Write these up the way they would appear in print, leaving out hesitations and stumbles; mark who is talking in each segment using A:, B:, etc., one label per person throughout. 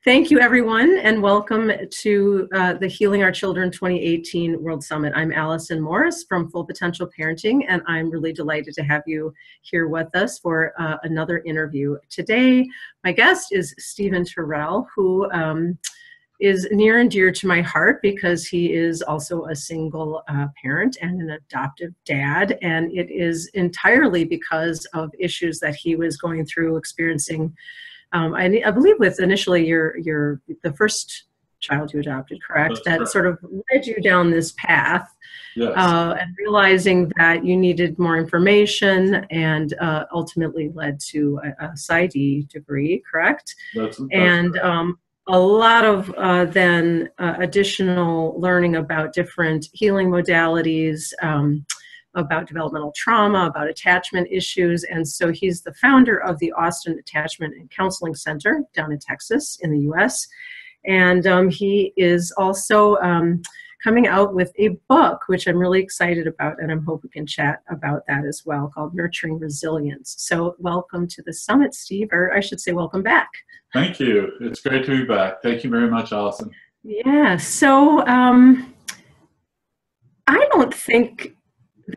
A: Thank you, everyone, and welcome to the Healing Our Children 2018 World Summit. I'm Alison Morris from Full Potential Parenting, and I'm really delighted to have you here with us for another interview. Today, my guest is Stephen Terrell, who is near and dear to my heart because he is also a single parent and an adoptive dad, and it is entirely because of issues that he was going through, experiencing. I believe with initially the first child you adopted, correct?
B: That's
A: that
B: correct.
A: Sort of led you down this path,
B: Yes.
A: and realizing that you needed more information, and ultimately led to a PsyD degree, correct?
B: That's
A: And
B: correct.
A: a lot of then additional learning about different healing modalities, about developmental trauma, about attachment issues. And so he's the founder of the Austin Attachment and Counseling Center down in Texas in the US. And he is also coming out with a book, which I'm really excited about, and I hope we can chat about that as well, called Nurturing Resilience. So welcome to the summit, Steve, or I should say welcome back.
B: Thank you. It's great to be back. Thank you very much, Alison.
A: Yeah, so I don't think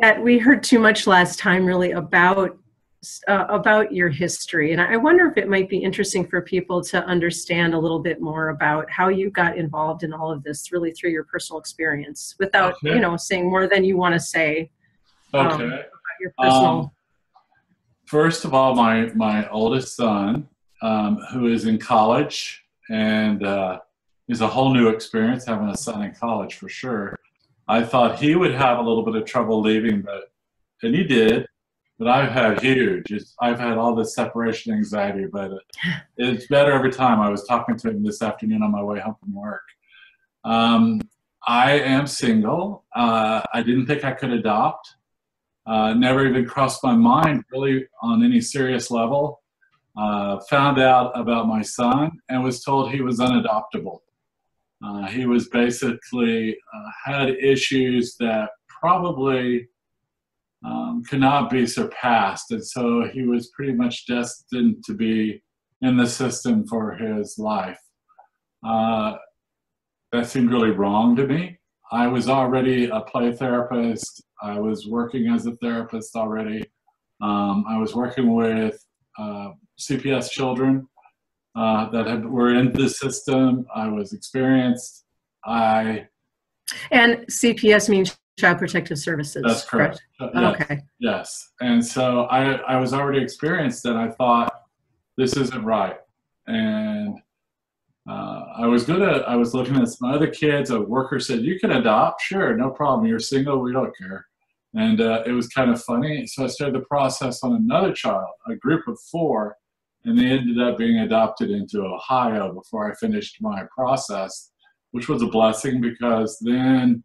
A: that we heard too much last time really about your history, and I wonder if it might be interesting for people to understand a little bit more about how you got involved in all of this, really through your personal experience, without saying more than you want to say.
B: Okay.
A: About your personal.
B: First of all, my oldest son, who is in college, and is a whole new experience having a son in college for sure. I thought he would have a little bit of trouble leaving, and he did. But I've had I've had all this separation anxiety, but it's better every time. I was talking to him this afternoon on my way home from work. I am single. I didn't think I could adopt. Never even crossed my mind really on any serious level. Found out about my son and was told he was unadoptable. He was basically had issues that probably could not be surpassed, and so he was pretty much destined to be in the system for his life. That seemed really wrong to me. I was already a play therapist. I was working as a therapist already. I was working with CPS children that were in the system. I was experienced. And
A: CPS means Child Protective Services.
B: That's correct. Yes,
A: okay.
B: Yes. And so I was already experienced, and I thought, this isn't right. And I was looking at some other kids. A worker said, you can adopt. Sure, no problem. You're single. We don't care. And it was kind of funny. So I started the process on another child, a group of 4, and they ended up being adopted into Ohio before I finished my process, which was a blessing because then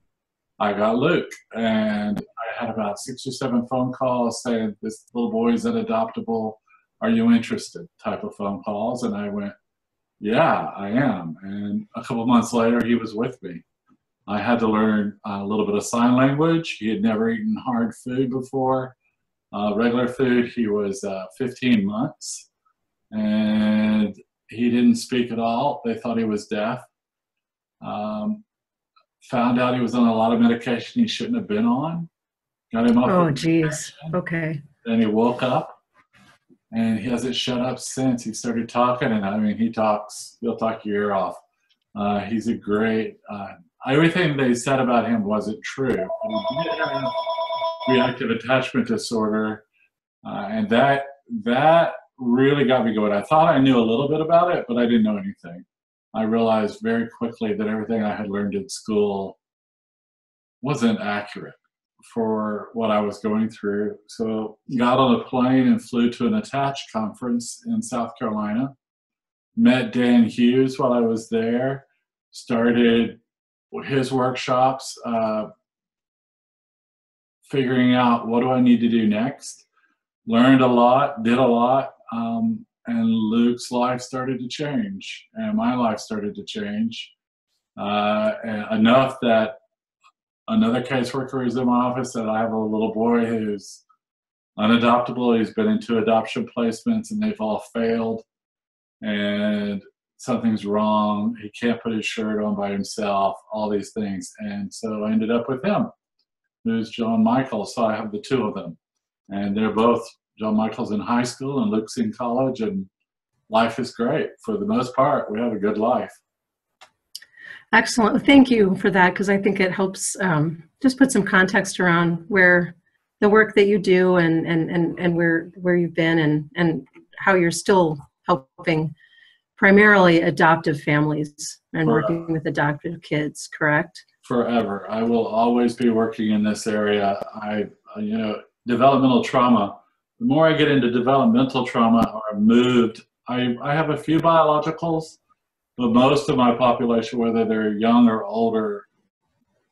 B: I got Luke, and I had about 6 or 7 phone calls saying, this little boy is unadoptable. Are you interested? Type of phone calls. And I went, yeah, I am. And a couple months later, he was with me. I had to learn a little bit of sign language. He had never eaten hard food before. Regular food, he was 15 months. And he didn't speak at all. They thought he was deaf. Found out he was on a lot of medication he shouldn't have been on. Got him up.
A: Oh, geez. Okay.
B: Then he woke up, and he hasn't shut up since. He started talking, and I mean, he'll talk your ear off. He's a great, everything they said about him wasn't true. But he did have reactive attachment disorder, and that really got me going. I thought I knew a little bit about it, but I didn't know anything. I realized very quickly that everything I had learned in school wasn't accurate for what I was going through. So got on a plane and flew to an attached conference in South Carolina. Met Dan Hughes while I was there. Started his workshops, figuring out what do I need to do next. Learned a lot, did a lot. And Luke's life started to change, and my life started to change, and enough that another caseworker is in my office that I have a little boy who's unadoptable. He's been in 2 adoption placements, and they've all failed. And something's wrong. He can't put his shirt on by himself, all these things. And so I ended up with him. There's John Michael, so I have the two of them. And they're both, John Michael's in high school and Luke's in college, and life is great. For the most part, we have a good life.
A: Excellent. Thank you for that, because I think it helps just put some context around where the work that you do and where you've been and how you're still helping primarily adoptive families and working with adoptive kids, correct?
B: Forever. I will always be working in this area. You know, developmental trauma, the more I get into developmental trauma or moved, I have a few biologicals, but most of my population, whether they're young or older,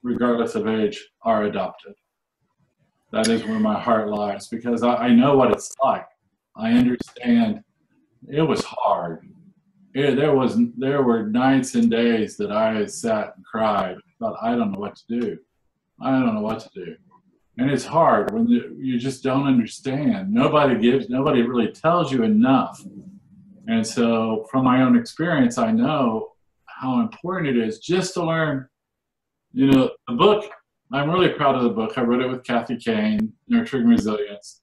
B: regardless of age, are adopted. That is where my heart lies, because I know what it's like. I understand. It was hard. There were nights and days that I sat and cried. Thought, I don't know what to do. I don't know what to do. And it's hard when you just don't understand. Nobody really tells you enough. And so from my own experience, I know how important it is just to learn. You know, the book, I'm really proud of the book. I wrote it with Kathy Kain, Nurturing Resilience.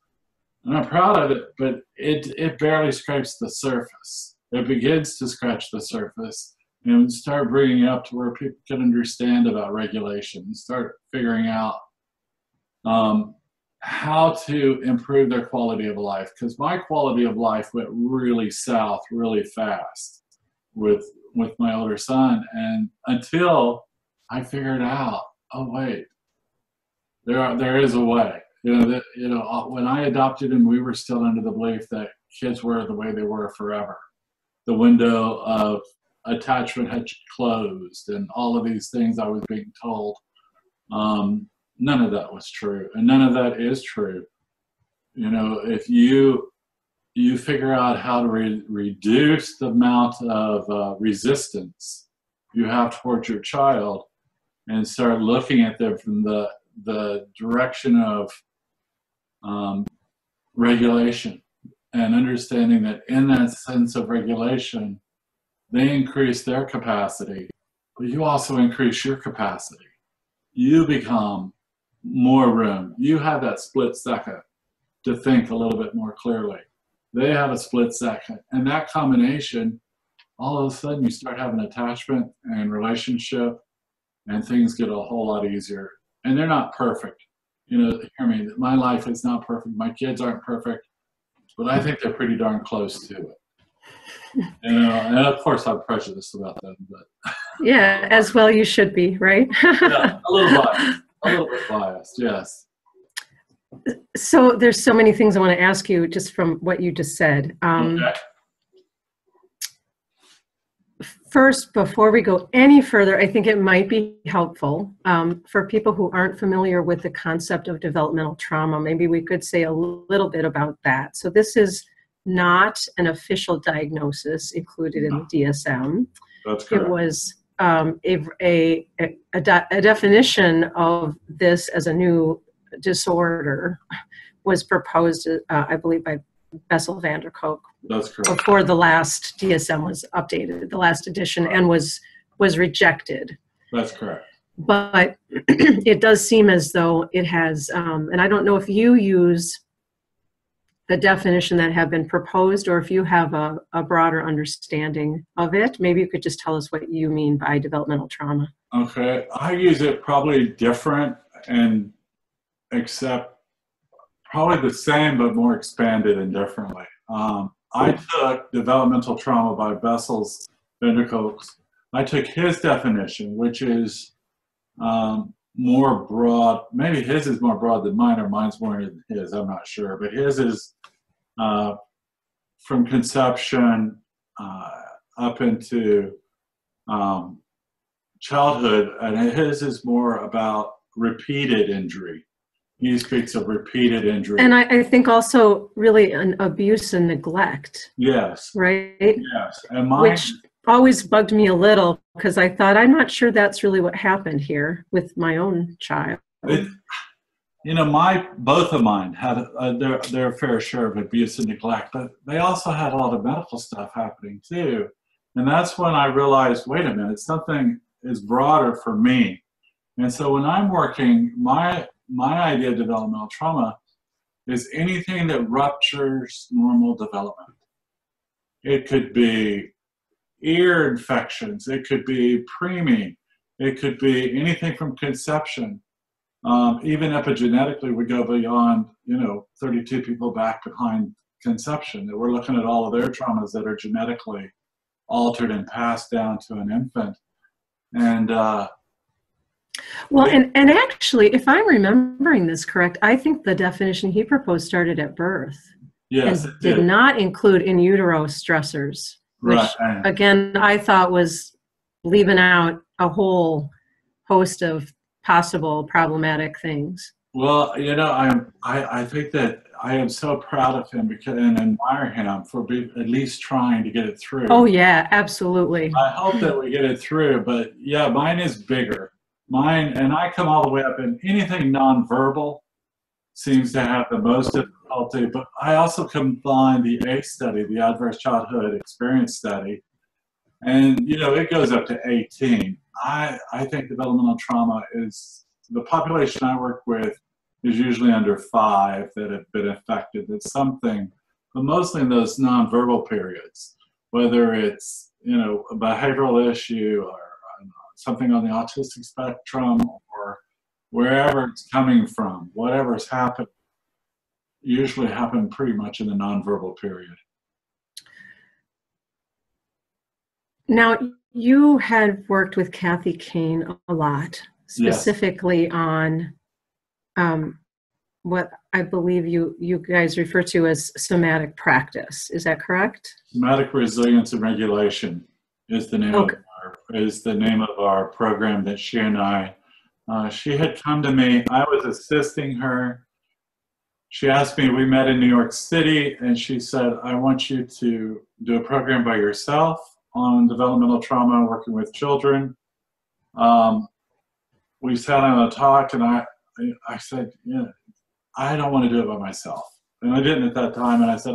B: And I'm proud of it, but it barely scrapes the surface. It begins to scratch the surface and start bringing it up to where people can understand about regulation and start figuring out how to improve their quality of life. Because my quality of life went really south really fast with my older son, and until I figured out, oh wait, there is a way. When I adopted him, we were still under the belief that kids were the way they were forever. The window of attachment had closed, and all of these things I was being told. None of that was true, and none of that is true. You know, if you figure out how to reduce the amount of resistance you have towards your child, and start looking at them from the direction of regulation, and understanding that in that sense of regulation, they increase their capacity, but you also increase your capacity. You become more room. You have that split second to think a little bit more clearly. They have a split second. And that combination, all of a sudden you start having attachment and relationship, and things get a whole lot easier. And they're not perfect. You know, hear me, my life is not perfect. My kids aren't perfect, but I think they're pretty darn close to it. You know, and of course I'm prejudiced about them, but
A: yeah, as well you should be, right?
B: Yeah, a little bit biased, yes.
A: So there's so many things I want to ask you just from what you just said.
B: Okay.
A: First, before we go any further, I think it might be helpful for people who aren't familiar with the concept of developmental trauma. Maybe we could say a little bit about that. So this is not an official diagnosis included in the DSM.
B: That's correct.
A: It was a definition of this as a new disorder was proposed, I believe, by Bessel van der Kolk.
B: That's correct.
A: Before the last DSM was updated, the last edition, and was rejected.
B: That's correct.
A: But it does seem as though it has, and I don't know if you use the definition that have been proposed or if you have a broader understanding of it. Maybe you could just tell us what you mean by developmental trauma.
B: Okay, I use it probably different and except probably the same but more expanded and differently. I took developmental trauma by Bessel's van der Kolk's. I took his definition, which is more broad. Maybe his is more broad than mine, or mine's more than his. I'm not sure, but his is from conception up into childhood, and his is more about repeated injury. He speaks of repeated injury.
A: And I think also really an abuse and neglect.
B: Yes.
A: Right?
B: Yes. And mine,
A: which always bugged me a little because I thought, I'm not sure that's really what happened here with my own child.
B: You know, both of mine had their fair share of abuse and neglect, but they also had a lot of medical stuff happening too. And that's when I realized, wait a minute, something is broader for me. And so when I'm working, my idea of developmental trauma is anything that ruptures normal development. It could be ear infections, it could be preemie, it could be anything from conception. Even epigenetically, we go beyond, 32 people back behind conception. That we're looking at all of their traumas that are genetically altered and passed down to an infant. And
A: well, and actually, if I'm remembering this correct, I think the definition he proposed started at birth.
B: yes,
A: and
B: it
A: did not include in utero stressors, which
B: right.
A: again I thought was leaving out a whole host of possible problematic things.
B: Well, I think that I am so proud of him and admire him for at least trying to get it through.
A: Oh yeah, absolutely.
B: I hope that we get it through, but yeah, mine is bigger. Mine, and I come all the way up, and anything nonverbal seems to have the most difficulty, but I also combine the ACE study, the Adverse Childhood Experience Study, and it goes up to 18. I think developmental trauma is, the population I work with is usually under 5 that have been affected. It's something, but mostly in those nonverbal periods, whether it's, a behavioral issue or something on the autistic spectrum or wherever it's coming from, whatever's happened, usually happened pretty much in the nonverbal period.
A: Now, you had worked with Kathy Kain a lot, specifically yes. on what I believe you guys refer to as somatic practice. Is that correct?
B: Somatic Resilience and Regulation is the name of our program that she and I. She had come to me. I was assisting her. She asked me. We met in New York City, and she said, "I want you to do a program by yourself on developmental trauma, working with children." We sat down and talked, and I said, "Yeah, I don't want to do it by myself," and I didn't at that time. And I said,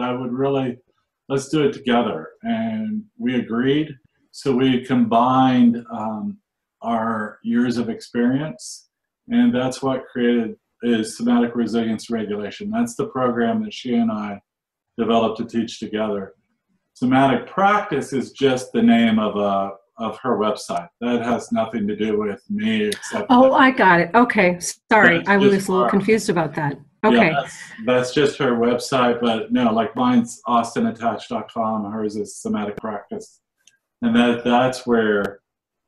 B: let's do it together, and we agreed. So we combined our years of experience, and that's what created is Somatic Resilience and Regulation. That's the program that she and I developed to teach together. Somatic Practice is just the name of her website. That has nothing to do with me except.
A: Oh, I got it. Okay, sorry, I was a little confused about that. Okay,
B: yeah, that's just her website, but no, like mine's austinattach.com. Hers is Somatic Practice. And that's where,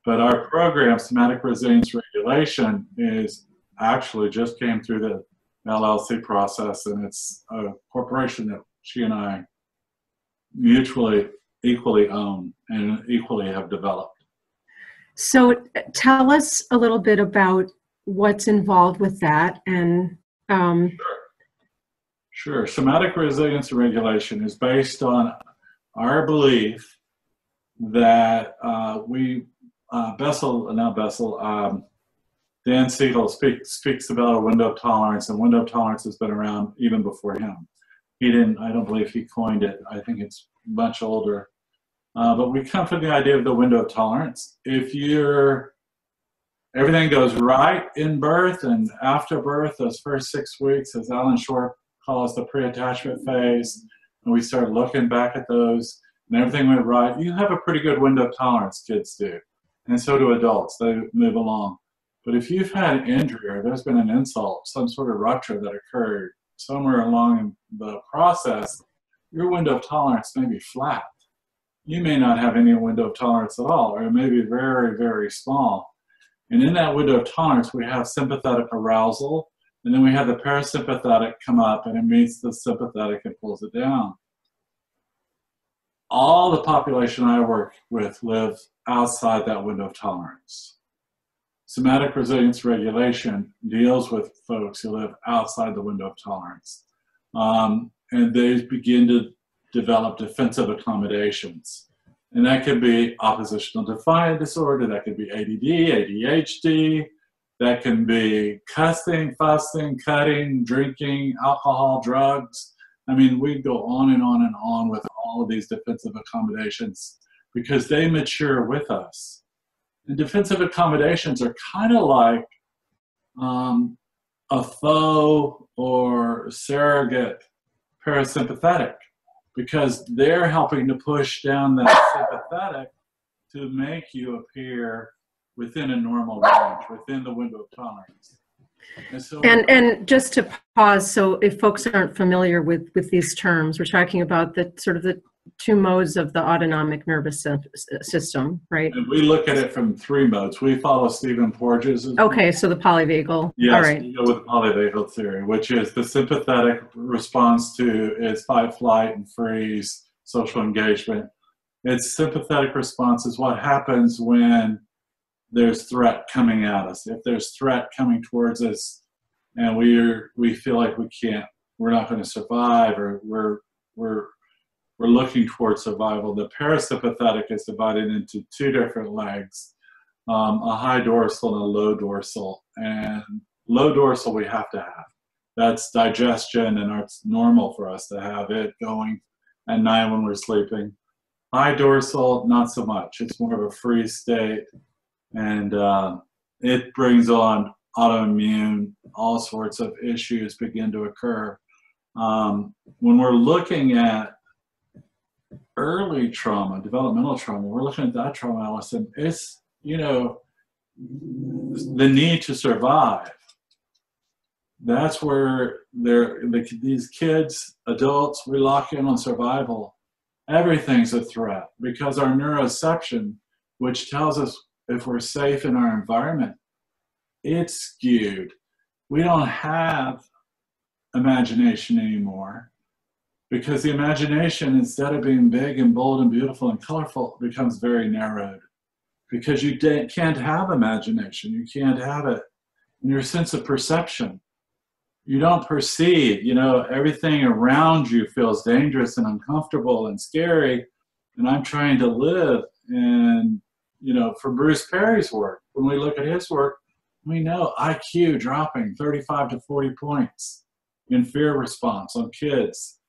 B: but our program, Somatic Resilience Regulation, is actually just came through the LLC process, and it's a corporation that she and I mutually equally own and equally have developed.
A: So tell us a little bit about what's involved with that. And
B: Sure. Somatic Resilience and Regulation is based on our belief that Dan Siegel speaks about a window of tolerance, and window of tolerance has been around even before him. I don't believe he coined it. I think it's much older. But we come from the idea of the window of tolerance. If everything goes right in birth and after birth, those first 6 weeks, as Alan Short calls the pre-attachment phase, and we start looking back at those, and everything went right, you have a pretty good window of tolerance, kids do. And so do adults. They move along. But if you've had an injury or there's been an insult, some sort of rupture that occurred somewhere along the process, your window of tolerance may be flat. You may not have any window of tolerance at all, or it may be very, very small. And in that window of tolerance, we have sympathetic arousal, and then we have the parasympathetic come up, and it meets the sympathetic and pulls it down. All the population I work with live outside that window of tolerance. Somatic Resilience Regulation deals with folks who live outside the window of tolerance. And they begin to develop defensive accommodations. And that could be oppositional defiant disorder, that could be ADD, ADHD, that can be cussing, fussing, cutting, drinking, alcohol, drugs. I mean, we go on and on and on with all of these defensive accommodations. because they mature with us. And defensive accommodations are kind of like a faux or surrogate parasympathetic, because they're helping to push down that sympathetic to make you appear within a normal range, within the window of tolerance.
A: And just to pause, so if folks aren't familiar with these terms, we're talking about the sort of the two modes of the autonomic nervous system, right?
B: And we look at it from three modes. We follow Stephen Porges.
A: Okay, so the polyvagal.
B: Yes,
A: all right.
B: We go with the polyvagal theory, which is the sympathetic response to is fight, flight, and freeze, social engagement. Its sympathetic response is what happens when there's threat coming at us. If there's threat coming towards us and we feel like we're not going to survive, or we're looking towards survival. The parasympathetic is divided into two different legs, a high dorsal and a low dorsal. And low dorsal we have to have. That's digestion, and it's normal for us to have it going at night when we're sleeping. High dorsal, not so much. It's more of a free state, and it brings on autoimmune, all sorts of issues begin to occur. When we're looking at early trauma, developmental trauma, we're looking at that trauma, Alison. It's, the need to survive. That's where these kids, adults, we lock in on survival. Everything's a threat because our neuroception, which tells us if we're safe in our environment, it's skewed. We don't have imagination anymore, because the imagination, instead of being big and bold and beautiful and colorful, becomes very narrowed. Because you can't have imagination. You can't have it in your sense of perception. You don't perceive, everything around you feels dangerous and uncomfortable and scary. And I'm trying to live. And, for Bruce Perry's work, when we look at his work, we know IQ dropping 35 to 40 points in fear response on kids.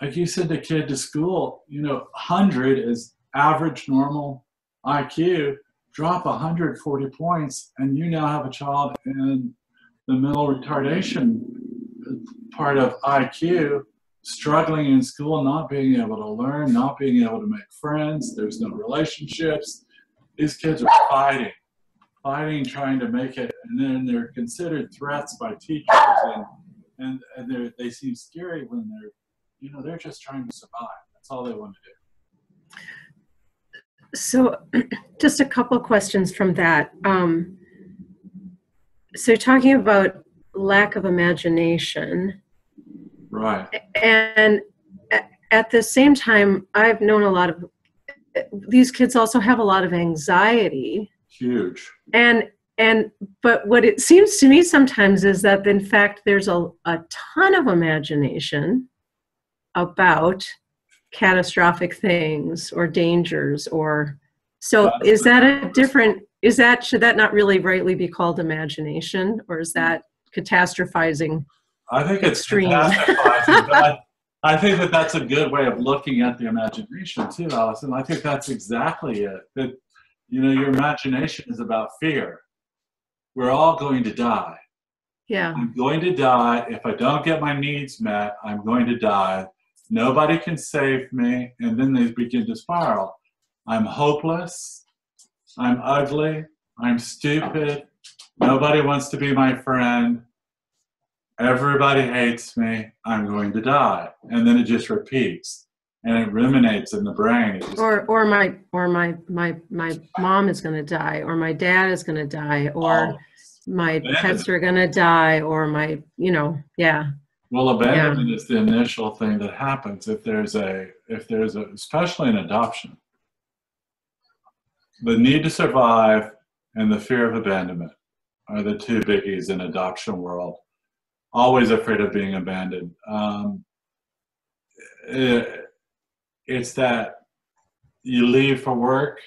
B: Like you send a kid to school, 100 is average normal IQ, drop 140 points, and you now have a child in the mental retardation part of IQ, struggling in school, not being able to learn, not being able to make friends, there's no relationships. These kids are fighting, trying to make it, and then they're considered threats by teachers, and they seem scary when they're just trying to survive. That's all they want to do.
A: So just a couple of questions from that. So you're talking about lack of imagination.
B: Right.
A: And at the same time, I've known a lot of, these kids also have a lot of anxiety.
B: Huge.
A: But what it seems to me sometimes is that, in fact, there's a ton of imagination about catastrophic things or dangers, or so is that a different, should that not really rightly be called imagination, or is that catastrophizing?
B: I think it's catastrophizing, but I think that's a good way of looking at the imagination too, Alison. I think that's exactly it. That, your imagination is about fear. We're all going to die.
A: Yeah.
B: I'm going to die. If I don't get my needs met, I'm going to die. Nobody can save me. And then they begin to spiral. I'm hopeless. I'm ugly. I'm stupid. Nobody wants to be my friend. Everybody hates me. I'm going to die. And then it just repeats. And it ruminates in the brain.
A: Or my mom is going to die, or my dad is going to die, or my pets are going to die, or my, yeah.
B: Well, abandonment is the initial thing that happens if there's especially in adoption. The need to survive and the fear of abandonment are the two biggies in adoption world. Always afraid of being abandoned. It's that you leave for work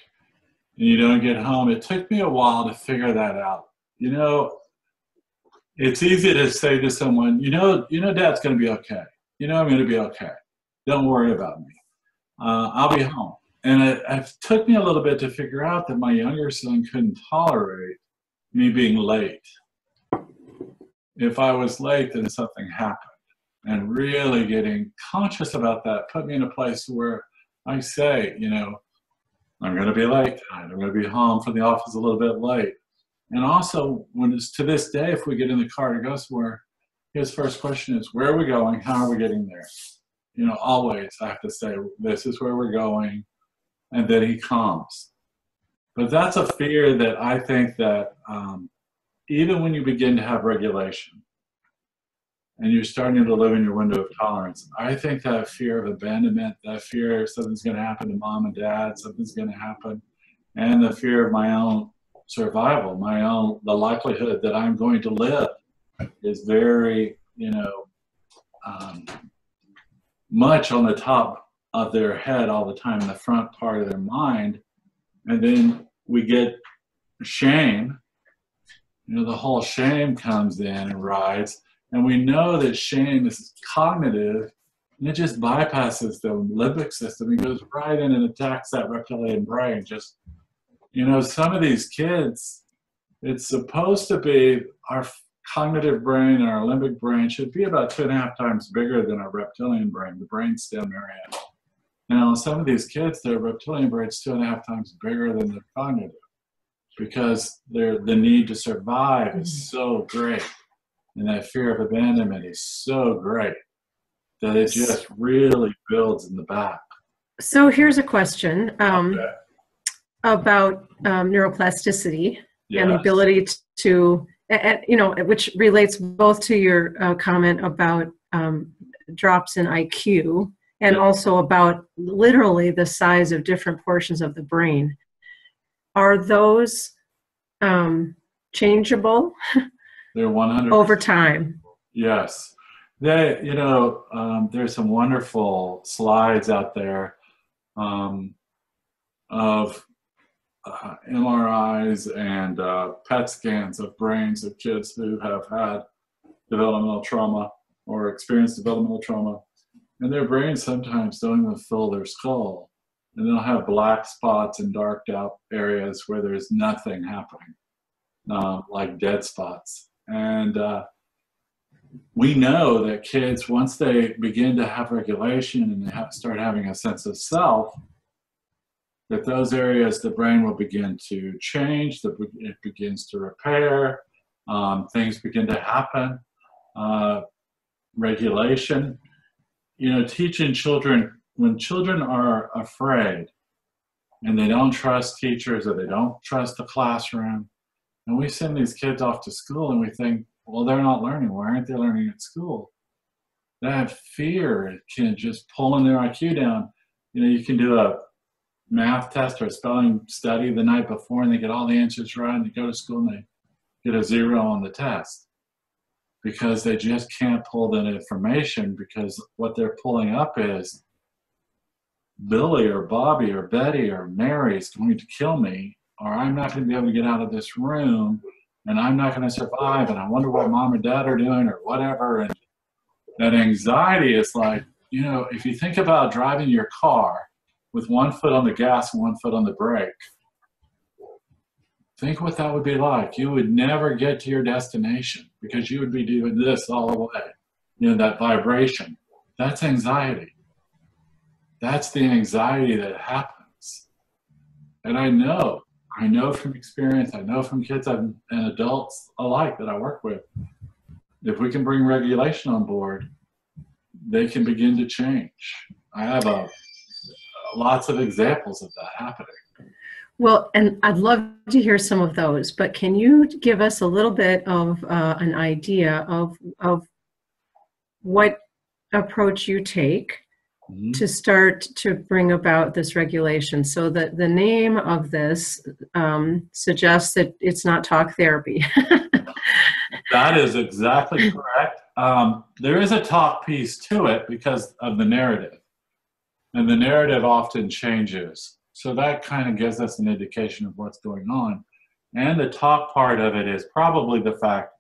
B: and you don't get home. It took me a while to figure that out. It's easy to say to someone, Dad's going to be okay. I'm going to be okay. Don't worry about me. I'll be home. it took me a little bit to figure out that my younger son couldn't tolerate me being late. If I was late, then something happened. And really getting conscious about that put me in a place where I say, you know, I'm going to be late tonight. I'm going to be home from the office a little bit late. And also, when it's to this day, if we get in the car to go somewhere, his first question is, where are we going? How are we getting there? You know, always I have to say, this is where we're going. And then he calms. But that's a fear that I think that even when you begin to have regulation and you're starting to live in your window of tolerance, I think that fear of abandonment, that fear something's going to happen to mom and dad, something's going to happen, and the fear of my own survival, the likelihood that I'm going to live is very, you know, much on the top of their head all the time, in the front part of their mind. And then we get shame. You know, the whole shame comes in and rides. And we know that shame is cognitive, and it just bypasses the limbic system. It goes right in and attacks that reptilian brain. Just, you know, some of these kids, it's supposed to be our cognitive brain and our limbic brain should be about 2.5 times bigger than our reptilian brain, the brainstem area. Now, some of these kids, their reptilian brain is 2.5 times bigger than their cognitive, because the need to survive is so great, and that fear of abandonment is so great that it just really builds in the back.
A: So here's a question
B: Okay.
A: about neuroplasticity
B: Yes.
A: and the ability to, you know, which relates both to your comment about drops in IQ and also about literally the size of different portions of the brain. Are those changeable?
B: They're 100%
A: over time?
B: Yes. They, you know, there's some wonderful slides out there of MRIs and PET scans of brains of kids who have had developmental trauma or experienced developmental trauma. And their brains sometimes don't even fill their skull. And they'll have black spots and darked out areas where there's nothing happening, like dead spots. And we know that kids, once they begin to have regulation and they start having a sense of self, that those areas, the brain will begin to change, it begins to repair, things begin to happen, regulation. You know, teaching children, when children are afraid and they don't trust teachers or they don't trust the classroom, and we send these kids off to school and we think, well, they're not learning. Why aren't they learning at school? That fear can just pull in their IQ down. You know, you can do a math test or a spelling study the night before and they get all the answers right, and they go to school and they get a 0 on the test because they just can't pull that information, because what they're pulling up is Billy or Bobby or Betty or Mary is going to kill me, or I'm not going to be able to get out of this room, and I'm not going to survive, and I wonder what mom and dad are doing or whatever. And that anxiety is like, you know, if you think about driving your car with 1 foot on the gas and 1 foot on the brake, think what that would be like. You would never get to your destination because you would be doing this all the way. You know, that vibration, that's anxiety. That's the anxiety that happens. And I know from experience, I know from kids and adults alike that I work with, if we can bring regulation on board, they can begin to change. I have lots of examples of that happening.
A: Well, and I'd love to hear some of those, but can you give us a little bit of an idea of what approach you take to start to bring about this regulation? So that the name of this suggests that it's not talk therapy.
B: That is exactly correct. There is a talk piece to it because of the narrative, and the narrative often changes. So that kind of gives us an indication of what's going on. And the talk part of it is probably the fact,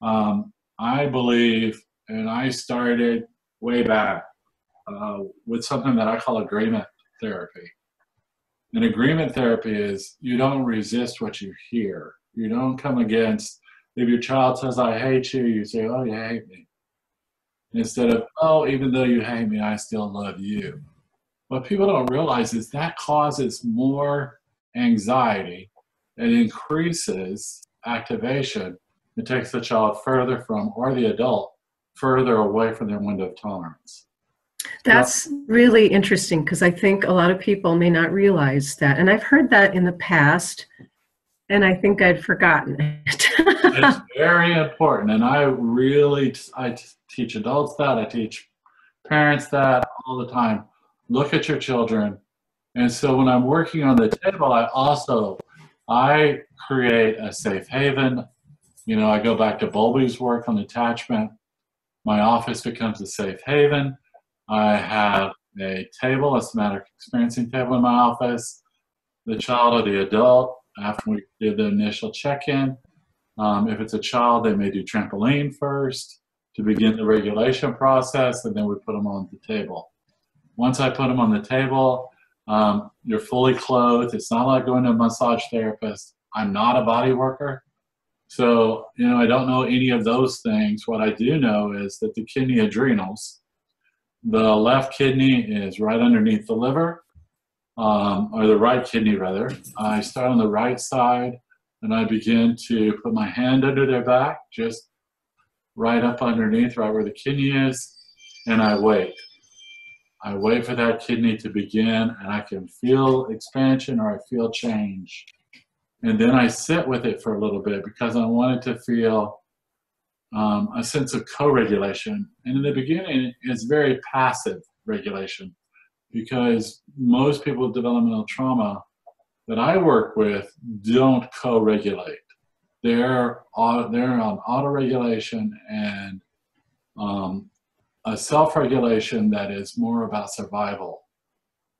B: I believe, and I started way back with something that I call agreement therapy. And agreement therapy is you don't resist what you hear. You don't come against, if your child says, I hate you, you say, oh, you hate me. Instead of, oh, even though you hate me, I still love you. What people don't realize is that causes more anxiety. It increases activation. It takes the child further from, or the adult, further away from their window of tolerance.
A: That's really interesting, because I think a lot of people may not realize that. And I've heard that in the past, and I think I'd forgotten it.
B: It's very important. And I teach adults that. I teach parents that all the time. Look at your children. And so when I'm working on the table, I create a safe haven. You know, I go back to Bowlby's work on attachment. My office becomes a safe haven. I have a table, a somatic experiencing table in my office. The child or the adult, after we did the initial check-in, if it's a child, they may do trampoline first to begin the regulation process, and then we put them on the table. Once I put them on the table, you're fully clothed. It's not like going to a massage therapist. I'm not a body worker. So, you know, I don't know any of those things. What I do know is that the kidney adrenals, the left kidney is right underneath the liver, or the right kidney rather. I start on the right side and I begin to put my hand under their back, just right up underneath, right where the kidney is, and I wait. I wait for that kidney to begin, and I can feel expansion or I feel change. And then I sit with it for a little bit because I want it to feel a sense of co-regulation. And in the beginning, it's very passive regulation, because most people with developmental trauma that I work with don't co-regulate. They're on auto-regulation and a self-regulation that is more about survival.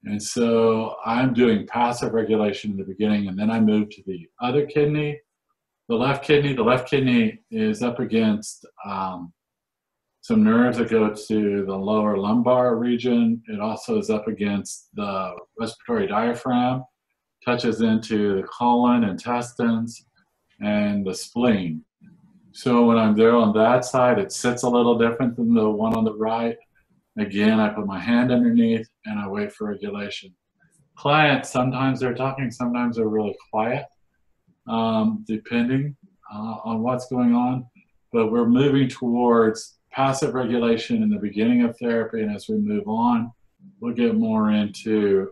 B: And so I'm doing passive regulation in the beginning, and then I move to the other kidney, the left kidney. The left kidney is up against some nerves that go to the lower lumbar region. It also is up against the respiratory diaphragm, touches into the colon, intestines, and the spleen. So when I'm there on that side, it sits a little different than the one on the right. Again, I put my hand underneath and I wait for regulation. Clients, sometimes they're talking, sometimes they're really quiet, depending on what's going on. But we're moving towards passive regulation in the beginning of therapy, and as we move on, we'll get more into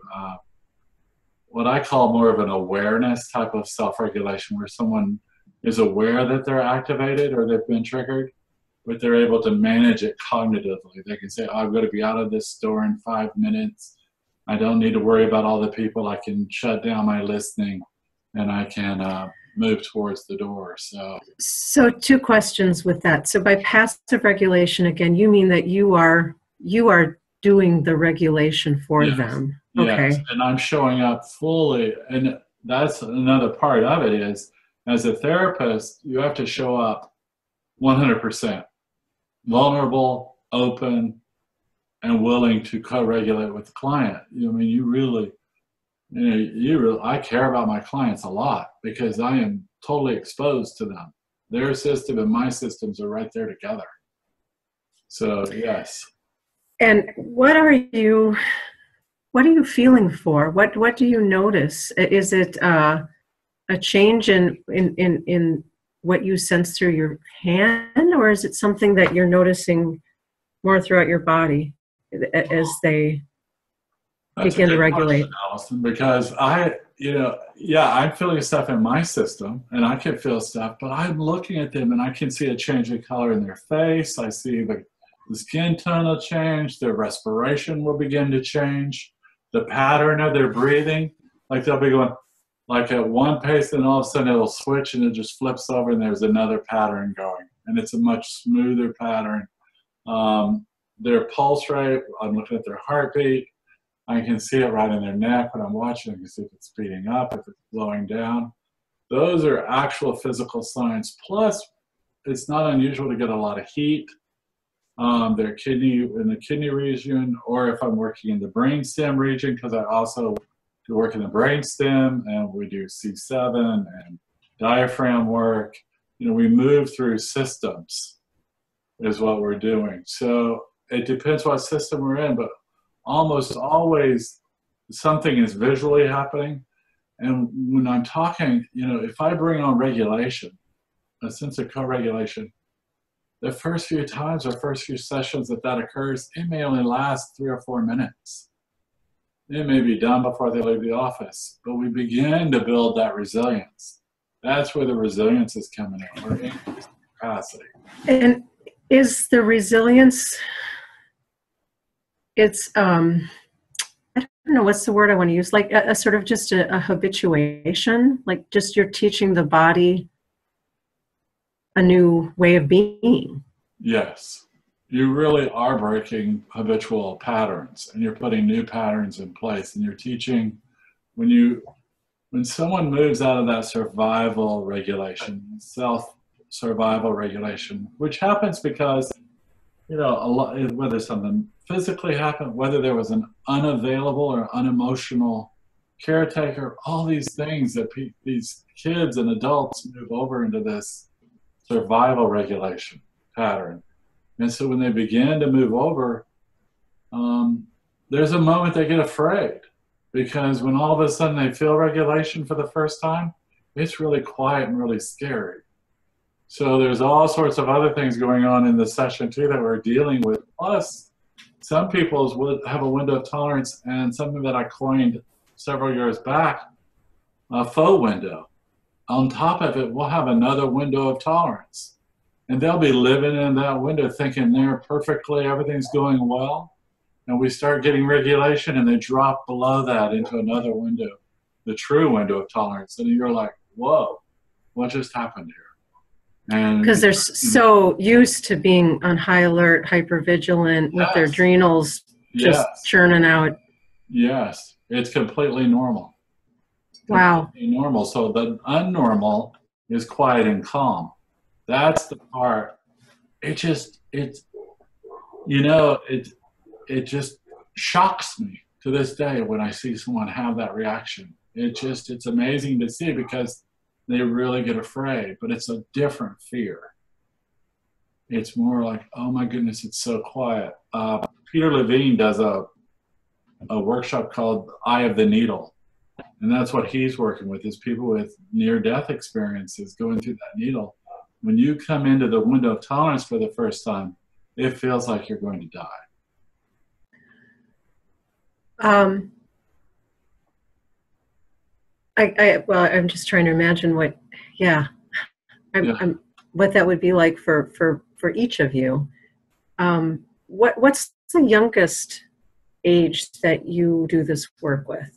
B: what I call more of an awareness type of self-regulation, where someone is aware that they're activated or they've been triggered, but they're able to manage it cognitively. They can say, oh, I'm going to be out of this store in 5 minutes. I don't need to worry about all the people. I can shut down my listening and I can move towards the door. So
A: two questions with that. So by passive regulation, again, you mean that you are doing the regulation for them. Okay.
B: Yes, and I'm showing up fully. And that's another part of it is, as a therapist, you have to show up 100%. Vulnerable, open, and willing to co-regulate with the client. I mean, I care about my clients a lot because I am totally exposed to them. Their system and my systems are right there together. So, yes.
A: And what are you feeling for? What do you notice? Is it a change in what you sense through your hand, or is it something that you're noticing more throughout your body as they begin to regulate?
B: Question, Alison, because I'm feeling stuff in my system, and I can feel stuff, but I'm looking at them and I can see a change in color in their face. I see the skin tone will change, their respiration will begin to change, the pattern of their breathing, like they'll be going like at one pace, and all of a sudden it'll switch and it just flips over and there's another pattern going, and it's a much smoother pattern. Their pulse rate, I'm looking at their heartbeat. I can see it right in their neck when I'm watching. I can see if it's speeding up, if it's slowing down. Those are actual physical signs. Plus, it's not unusual to get a lot of heat. Their kidney, in the kidney region, or if I'm working in the brainstem region, because I also to work in the brainstem, and we do C7 and diaphragm work. You know, we move through systems is what we're doing. So it depends what system we're in, but almost always something is visually happening. And when I'm talking, you know, if I bring on regulation, a sense of co-regulation, the first few times or first few sessions that occurs, it may only last 3 or 4 minutes. It may be done before they leave the office, but we begin to build that resilience. That's where the resilience is coming in. We're increasing capacity.
A: And is the resilience, it's, I don't know what's the word I want to use, like a sort of just a habituation, like just you're teaching the body a new way of being.
B: Yes, you really are breaking habitual patterns, and you're putting new patterns in place, and you're teaching when someone moves out of that survival regulation, self-survival regulation, which happens because, you know, a lot, whether something physically happened, whether there was an unavailable or unemotional caretaker, all these things that these kids and adults move over into this survival regulation pattern. And so when they begin to move over, there's a moment they get afraid, because when all of a sudden they feel regulation for the first time, it's really quiet and really scary. So there's all sorts of other things going on in the session too that we're dealing with. Plus, some people would have a window of tolerance, and something that I coined several years back, a faux window. On top of it, we'll have another window of tolerance. And they'll be living in that window thinking they're perfectly, everything's going well. And we start getting regulation, and they drop below that into another window, the true window of tolerance. And you're like, whoa, what just happened here? And
A: because they're so used to being on high alert, hypervigilant, with their adrenals just churning out.
B: Yes, it's completely normal.
A: Wow.
B: Normal. So the unnormal is quiet and calm. That's the part. It just shocks me to this day when I see someone have that reaction. It's amazing to see, because they really get afraid, but it's a different fear. It's more like, oh my goodness, it's so quiet. Peter Levine does a workshop called Eye of the Needle. And that's what he's working with, is people with near-death experiences going through that needle. When you come into the window of tolerance for the first time, it feels like you're going to die.
A: I'm just trying to imagine what that would be like for each of you. What's the youngest age that you do this work with?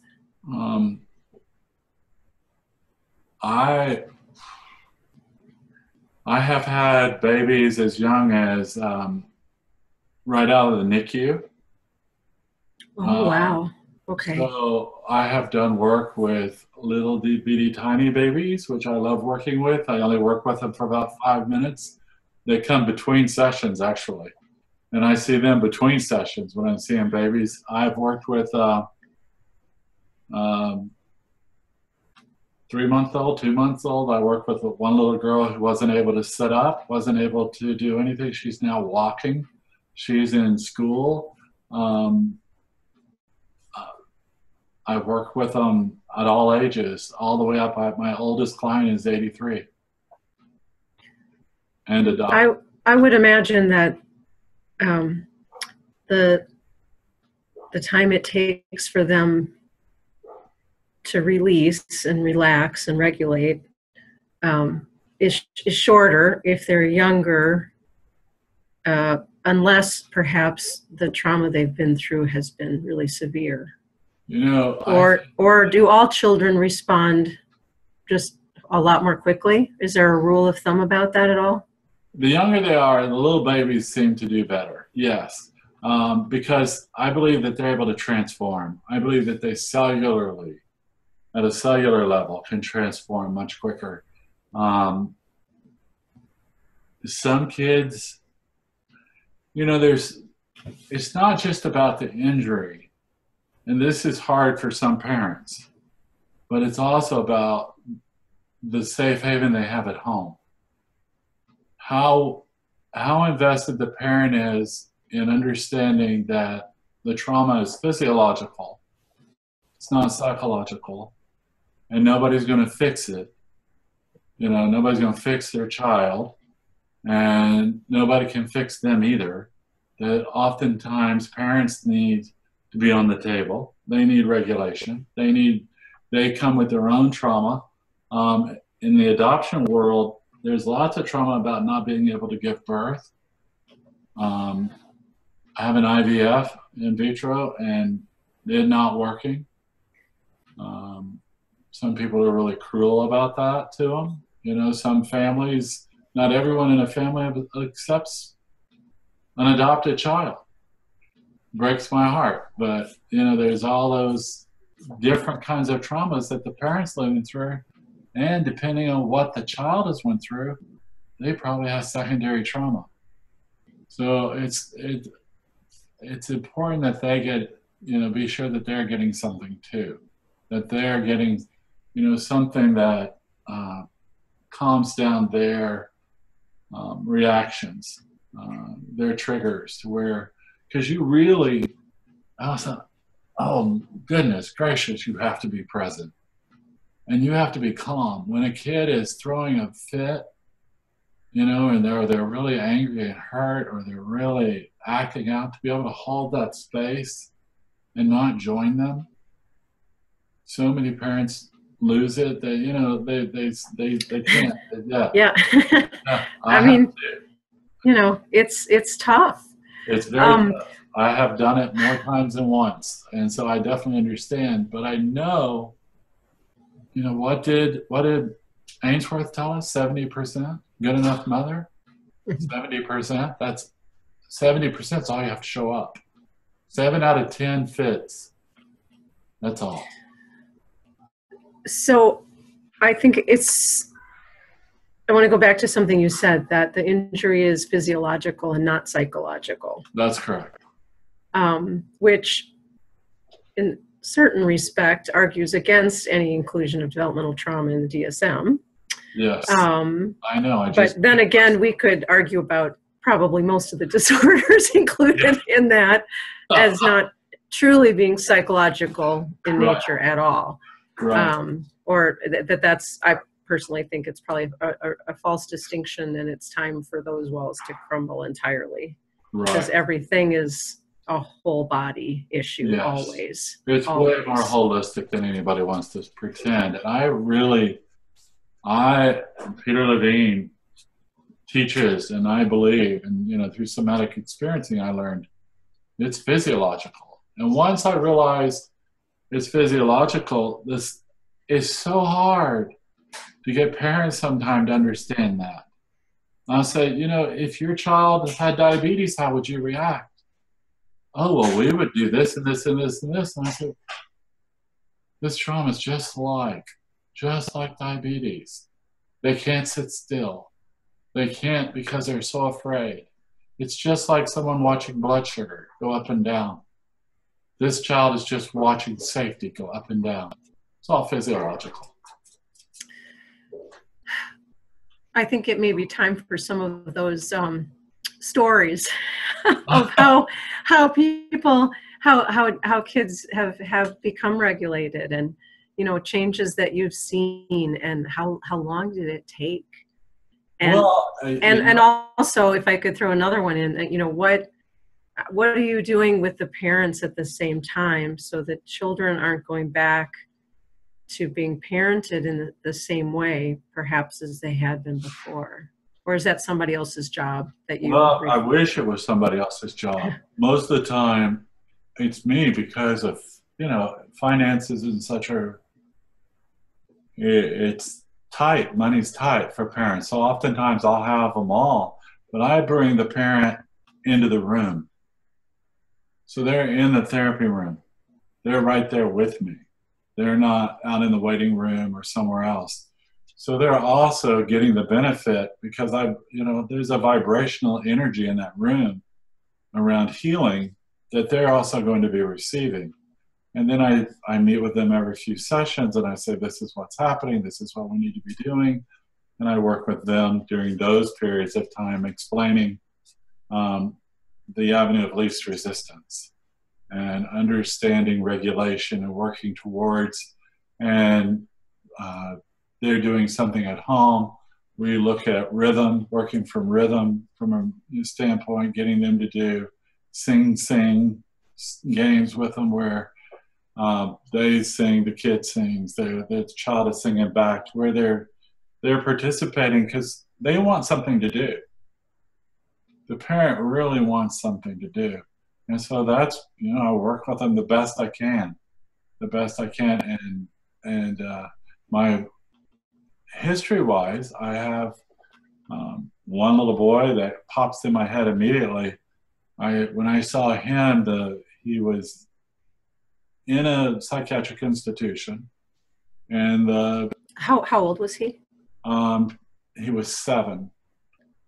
B: I have had babies as young as right out of the NICU.
A: Oh, wow. Okay.
B: So I have done work with little bitty tiny babies, which I love working with. I only work with them for about 5 minutes. They come between sessions, actually. And I see them between sessions when I'm seeing babies. I've worked with 3-month-old, 2-month-old. I worked with one little girl who wasn't able to sit up, wasn't able to do anything. She's now walking. She's in school. I work with them at all ages, all the way up. My oldest client is 83. And a doctor.
A: I would imagine that the time it takes for them to release and relax and regulate is shorter if they're younger, unless perhaps the trauma they've been through has been really severe.
B: You know,
A: or do all children respond just a lot more quickly? Is there a rule of thumb about that at all?
B: The younger they are, the little babies seem to do better, yes. Because I believe that they're able to transform. I believe that they cellularly, at a cellular level, can transform much quicker. Some kids, you know, it's not just about the injury. And this is hard for some parents, but it's also about the safe haven they have at home. How invested the parent is in understanding that the trauma is physiological, it's not psychological, and nobody's going to fix it. Nobody's going to fix their child, and nobody can fix them either. That oftentimes parents need to be on the table. They need regulation. They come with their own trauma. In the adoption world, there's lots of trauma about not being able to give birth. I have an IVF in vitro and it not working. Some people are really cruel about that to them. Some families, not everyone in a family accepts an adopted child. Breaks my heart, but there's all those different kinds of traumas that the parents living through, and depending on what the child has went through, they probably have secondary trauma. So it's important that they get, be sure that they're getting something too, that they're getting, something that calms down their reactions, their triggers, to where, because you really, oh goodness gracious, you have to be present. And you have to be calm. When a kid is throwing a fit, and they're really angry and hurt, or they're really acting out, to be able to hold that space and not join them. So many parents lose it. They can't.
A: Yeah. I mean, it's tough.
B: It's very tough. I have done it more times than once, and so I definitely understand. But I know, what did Ainsworth tell us? 70% good enough mother. 70%. That's 70%. Is all you have to show up. 7 out of 10 fits. That's all.
A: So, I think I want to go back to something you said, that the injury is physiological and not psychological.
B: That's correct.
A: Which, in certain respect, argues against any inclusion of developmental trauma in the DSM.
B: Yes, I know.
A: But then again, we could argue about probably most of the disorders included in that as not truly being psychological in nature at all.
B: Right.
A: Or that's, I personally think it's probably a false distinction, and it's time for those walls to crumble entirely.
B: Right.
A: Because everything is a whole body issue.
B: Yes.
A: Always.
B: It's way more holistic than anybody wants to pretend. And Peter Levine teaches, and I believe, and through somatic experiencing, I learned it's physiological. And once I realized it's physiological, this is so hard to get parents sometimes to understand that. And I'll say, if your child had diabetes, how would you react? Oh, well, we would do this and this and this and this. And I said, this trauma is just like diabetes. They can't sit still. They can't because they're so afraid. It's just like someone watching blood sugar go up and down. This child is just watching safety go up and down. It's all physiological.
A: I think it may be time for some of those stories of how kids have become regulated, and changes that you've seen, and how long did it take? And and also, if I could throw another one in, what are you doing with the parents at the same time, so that children aren't going back to being parented in the same way, perhaps, as they had been before? Or is that somebody else's job that you?
B: Well, I wish it was somebody else's job. Most of the time, it's me, because of finances and such it's tight. Money's tight for parents. So oftentimes I'll have them all, but I bring the parent into the room. So they're in the therapy room. They're right there with me. They're not out in the waiting room or somewhere else. So they're also getting the benefit, because there's a vibrational energy in that room around healing that they're also going to be receiving. And then I meet with them every few sessions, and I say, this is what's happening, this is what we need to be doing. And I work with them during those periods of time explaining the avenue of least resistance and understanding regulation and working towards, and they're doing something at home. We look at rhythm, working from rhythm from a standpoint, getting them to do sing games with them where they sing, the kid sings, the child is singing back, where they're participating because they want something to do. The parent really wants something to do. And so that's, I work with them the best I can. And my history-wise, I have one little boy that pops in my head immediately. When I saw him, he was in a psychiatric institution, and
A: how old was he?
B: He was 7.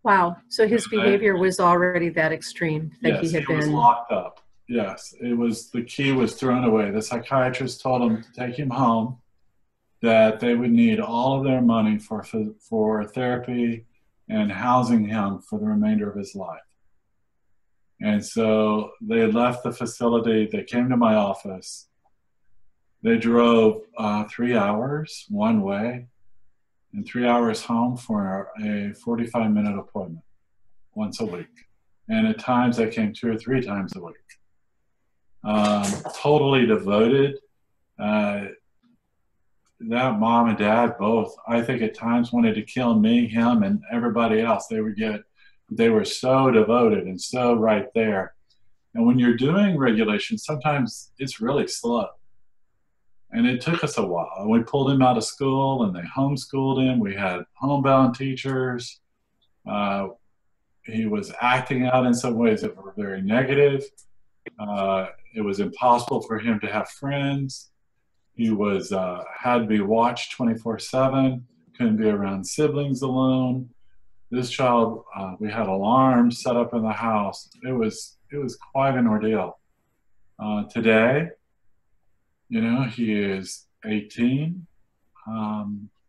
A: Wow. So his behavior was already that extreme that
B: yes,
A: he had been
B: was locked up. Yes, the key was thrown away. The psychiatrist told him to take him home, that they would need all of their money for therapy and housing him for the remainder of his life. And so they left the facility. They came to my office. They drove 3 hours one way and 3 hours home for a 45-minute appointment once a week. And at times they came 2 or 3 times a week. Totally devoted. That mom and dad both, I think at times wanted to kill me, him, and everybody else. They were so devoted and so right there. And when you're doing regulation, sometimes it's really slow. And it took us a while. We pulled him out of school and they homeschooled him. We had homebound teachers. He was acting out in some ways that were very negative. It was impossible for him to have friends. He was had to be watched 24/7. Couldn't be around siblings alone. This child, we had alarms set up in the house. It was quite an ordeal. Today, he is 18.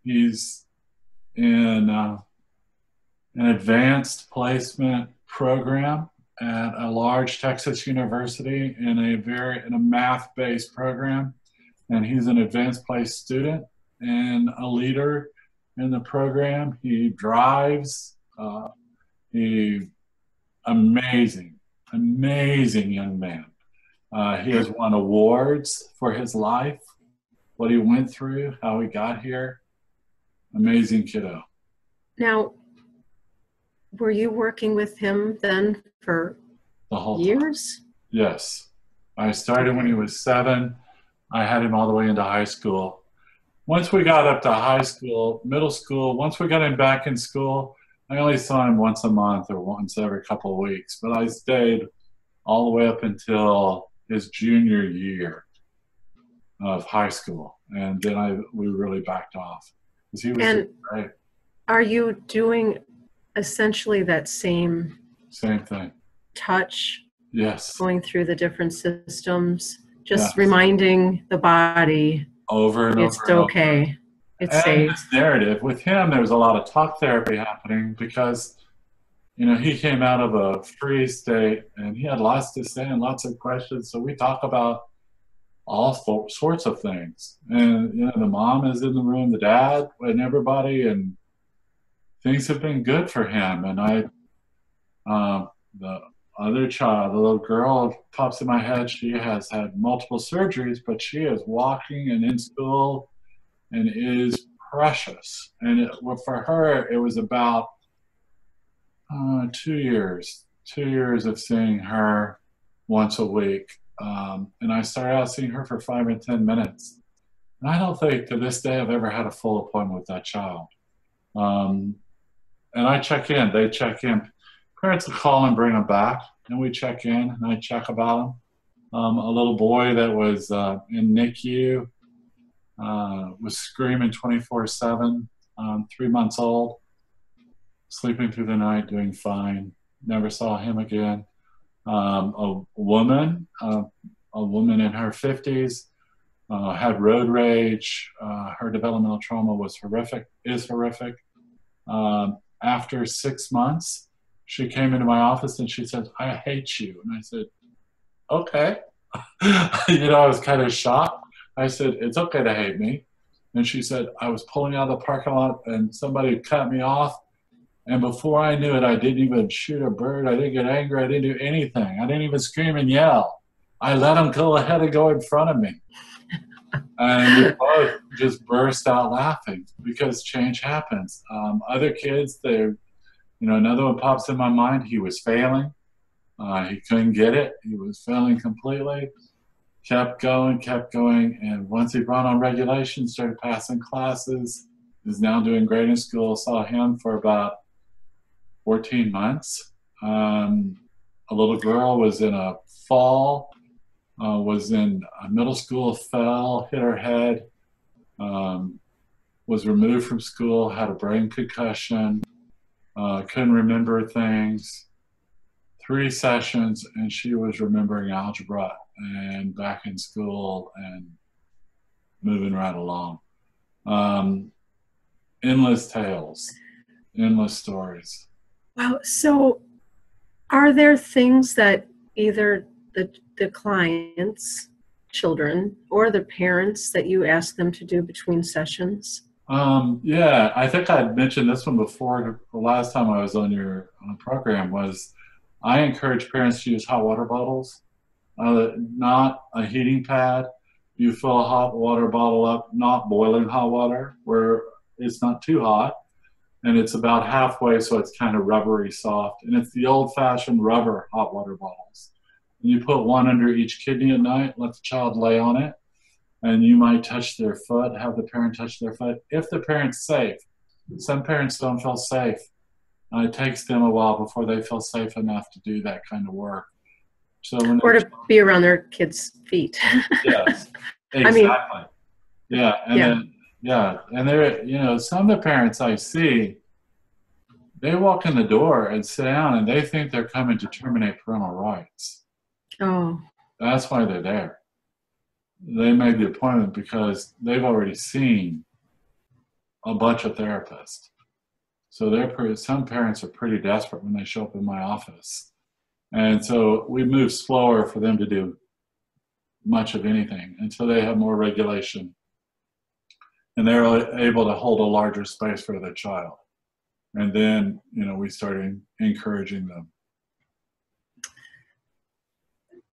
B: He's in an advanced placement program at a large Texas university in a math-based program. And he's an advanced place student and a leader in the program. He drives. Amazing young man. He has won awards for his life, what he went through, how he got here. Amazing kiddo.
A: Now, were you working with him then for
B: the whole
A: years?
B: Time. Yes. I started when he was 7. I had him all the way into high school. Once we got up to high school, middle school, once we got him back in school, I only saw him once a month or once every couple of weeks, but I stayed all the way up until his junior year of high school. And then we really backed off. He was great.
A: Are you doing essentially that same
B: thing?
A: Touch?
B: Yes.
A: Going through the different systems, just reminding the body
B: over and
A: it's
B: over.
A: Okay. It's
B: and
A: safe.
B: This narrative with him, there was a lot of talk therapy happening because, he came out of a free state and he had lots to say and lots of questions. So we talk about all sorts of things. And, the mom is in the room, the dad, and everybody, and things have been good for him. And the other child, the little girl, pops in my head. She has had multiple surgeries, but she is walking and in school and is precious. And for her, it was about 2 years of seeing her once a week. And I started out seeing her for 5 and 10 minutes. And I don't think to this day I've ever had a full appointment with that child. And I check in, they check in. Parents will call and bring them back, and we check in, and I check about them. A little boy that was in NICU was screaming 24/7, 3 months old, sleeping through the night, doing fine. Never saw him again. A woman, a woman in her 50s, had road rage. Her developmental trauma was horrific, is horrific. After 6 months, she came into my office and she said, "I hate you." And I said, "Okay." I was kind of shocked. I said, "It's okay to hate me." And she said, "I was pulling out of the parking lot and somebody cut me off. And before I knew it, I didn't even shoot a bird. I didn't get angry. I didn't do anything. I didn't even scream and yell. I let them go ahead and go in front of me." And we both just burst out laughing because change happens. Other kids, another one pops in my mind. He was failing. He couldn't get it. He was failing completely. Kept going. And once he brought on regulation, started passing classes, is now doing great in school. Saw him for about 14 months. A little girl was in a fall, was in middle school, fell, hit her head, was removed from school, had a brain concussion, couldn't remember things. 3 sessions, and she was remembering algebra and back in school and moving right along. Endless tales, endless stories.
A: Wow. So are there things that either the clients, children, or the parents that you ask them to do between sessions?
B: Yeah, I think I'd mentioned this one before. The last time I was on your program was I encourage parents to use hot water bottles, not a heating pad. You fill a hot water bottle up, not boiling hot water, where it's not too hot, and it's about halfway, so it's kind of rubbery soft. And it's the old-fashioned rubber hot water bottles. And you put one under each kidney at night, let the child lay on it, and you might touch their foot, have the parent touch their foot, if the parent's safe. Some parents don't feel safe. It takes them a while before they feel safe enough to do that kind of work. So
A: or to be around their kids' feet.
B: Yes, exactly. And they're, some of the parents I see, they walk in the door and sit down and they think they're coming to terminate parental rights.
A: Oh.
B: That's why they're there. They made the appointment because they've already seen a bunch of therapists. So some parents are pretty desperate when they show up in my office. And so we move slower for them to do much of anything until they have more regulation. And they're able to hold a larger space for their child. And then, we start encouraging them.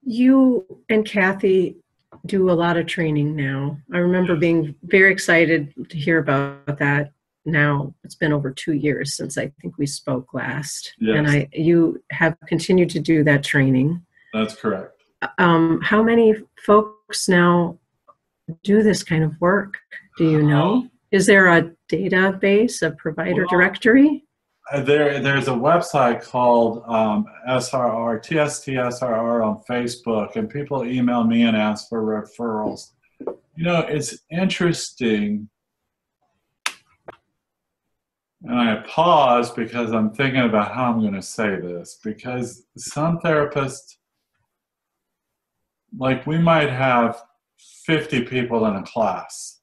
A: You and Kathy do a lot of training now. I remember being very excited to hear about that. Now it's been over 2 years since I think we spoke last.
B: Yes.
A: And you have continued to do that training.
B: That's correct.
A: How many folks now do this kind of work? Do you know? Is there a database, a provider directory?
B: There's a website called SRR, TSTSRR on Facebook, and people email me and ask for referrals. It's interesting. And I pause because I'm thinking about how I'm going to say this, because some therapists, we might have 50 people in a class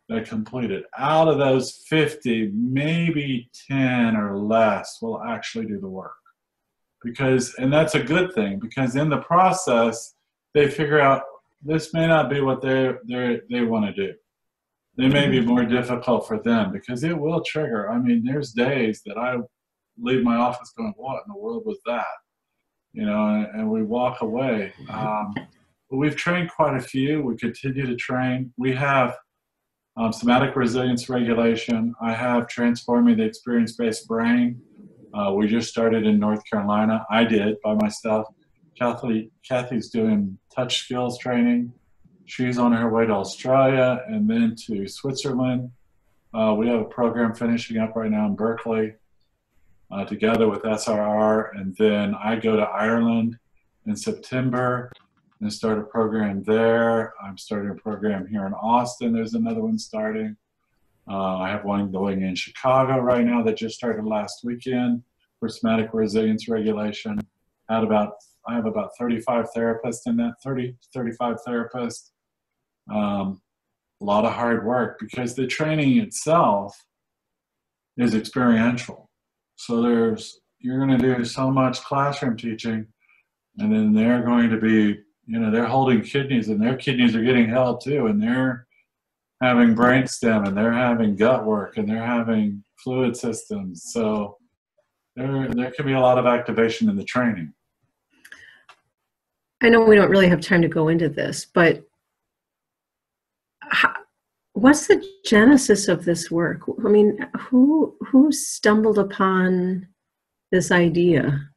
B: that completed. Out of those 50, maybe 10 or less will actually do the work. And that's a good thing, because in the process, they figure out this may not be what they want to do. They may be more difficult for them, because it will trigger. There's days that I leave my office going, what in the world was that? And we walk away. But we've trained quite a few. We continue to train. We have Somatic Resilience and Regulation. I have Transforming the Experience-Based Brain. We just started in North Carolina. I did by myself. Kathy's doing touch skills training. She's on her way to Australia and then to Switzerland. We have a program finishing up right now in Berkeley together with SRR. And then I go to Ireland in September and start a program there. I'm starting a program here in Austin. There's another one starting. I have one going in Chicago right now that just started last weekend for Somatic Resilience Regulation. I have about 35 therapists in that, 35 therapists. A lot of hard work because the training itself is experiential. So you're going to do so much classroom teaching, and then they're going to be, they're holding kidneys, and their kidneys are getting held too, and they're having brainstem, and they're having gut work, and they're having fluid systems. So there can be a lot of activation in the training.
A: I know we don't really have time to go into this, but what's the genesis of this work? I mean, who stumbled upon this idea?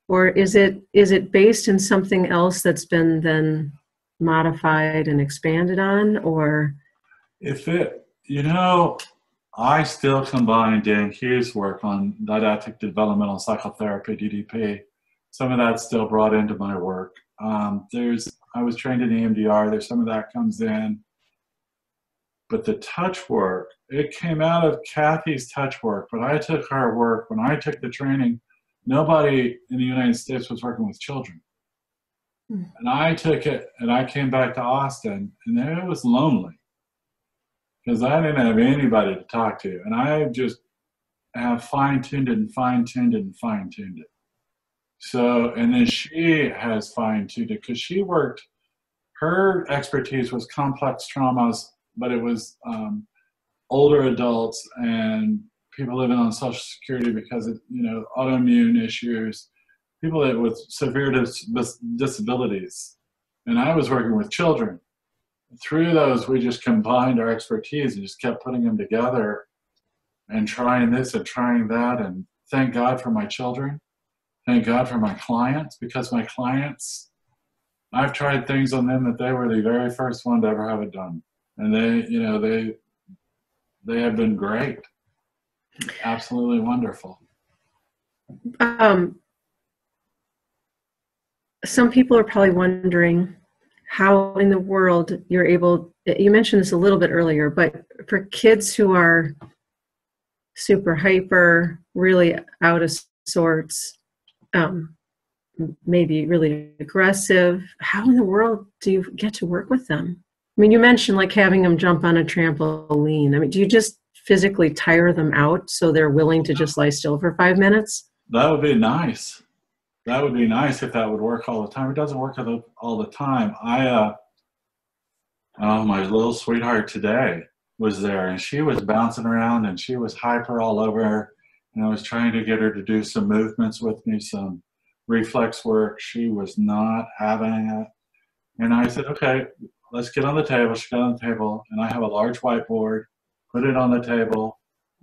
A: Or is it based in something else that's been then modified and expanded on? Or
B: I still combine Dan Hughes' work on didactic developmental psychotherapy, DDP. Some of that's still brought into my work. I was trained in EMDR. There's some of that comes in. But the touch work, it came out of Kathy's touch work. When I took her work, when I took the training, nobody in the United States was working with children. Mm. And I took it, and I came back to Austin, and it was lonely because I didn't have anybody to talk to. And I just have fine-tuned it and fine-tuned it and fine-tuned it. So, and then she has fine-tuned it because her expertise was complex traumas, but it was older adults and people living on Social Security because of, autoimmune issues, people with severe disabilities. And I was working with children. Through those, we just combined our expertise and just kept putting them together and trying this and trying that. And thank God for my children. Thank God for my clients, because my clients, I've tried things on them that they were the very first one to ever have it done. And they have been great. Absolutely wonderful.
A: Some people are probably wondering how in the world you're able, you mentioned this a little bit earlier, but for kids who are super hyper, really out of sorts, maybe really aggressive, how in the world do you get to work with them? I mean, you mentioned like having them jump on a trampoline. I mean, do you just physically tire them out so they're willing to just lie still for 5 minutes?
B: That would be nice. That would be nice if that would work all the time. It doesn't work all the time. My little sweetheart today was there, and she was bouncing around, and she was hyper all over. And I was trying to get her to do some movements with me, some reflex work. She was not having it. And I said, okay, let's get on the table. She got on the table, and I have a large whiteboard, put it on the table,